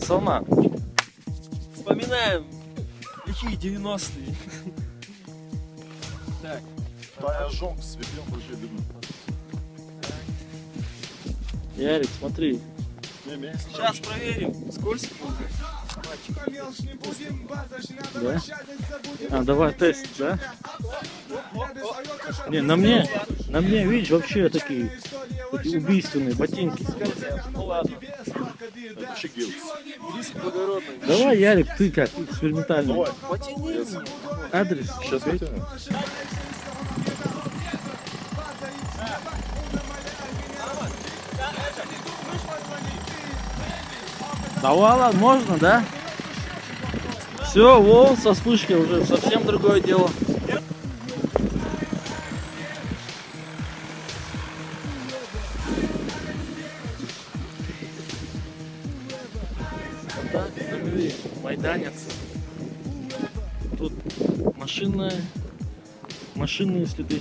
Салман. Вспоминаем лихие 90-е. Так. Да, я жёг, свепём вообще видно. Ярик, смотри. Сейчас проверим, скользко. Да? А, давай тест, да? Не, на мне, видишь, вообще такие убийственные ботинки. Ну ладно. Это щегил. Риск благородный. Давай, Ярик, ты как экспериментальный. Давай. Потяни мне. Адрес. Сейчас потяну. Давай, ладно, можно, да? Все, вол со вспышкой уже совсем другое дело. Вот так, майданец. Тут машинные следы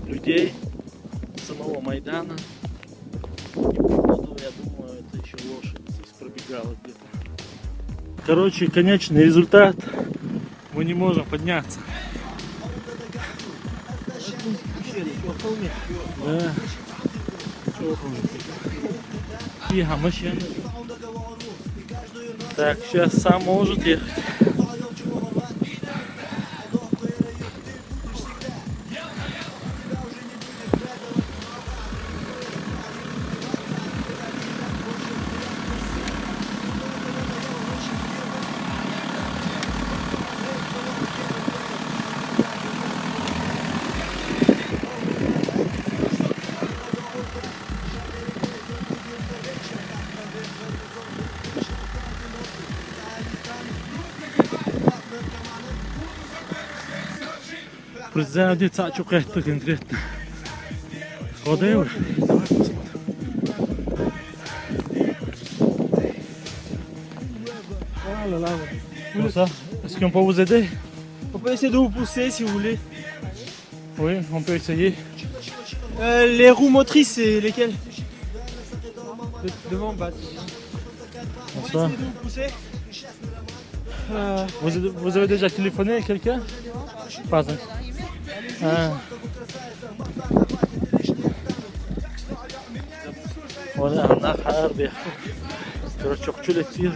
людей, самого Майдана. Походу, я думаю, это еще лошадь здесь пробегала где-то. Короче, конечный результат. Мы не можем подняться. Да. Тихо, машина. Так, сейчас сам может ехать. Президент Сачу Кэхта конкретно. Ходил. Ah là là. Comment ça? Est-ce qu'on peut vous aider? On peut essayer de vous pousser si vous voulez. Oui, on peut essayer. Les roues motrices, c'est lesquelles? Devant, bah. On Bonsoir. va essayer de vous pousser. Vous avez déjà téléphoné à quelqu'un? Pas. Ah. Voilà, on a harbi. Короче, çok çöl ettiği.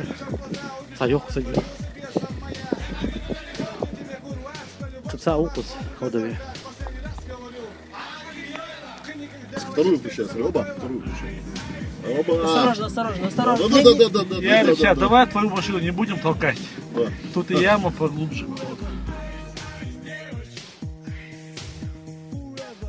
Sayyok sayıyor. Kısa okuz. O da bir. Вторую включай, смотри. Оба, вторую включай. Оба. Осторожно, осторожно, осторожно. Да. Ярик, сейчас давай твою машину не будем толкать. Да. Тут и яма поглубже.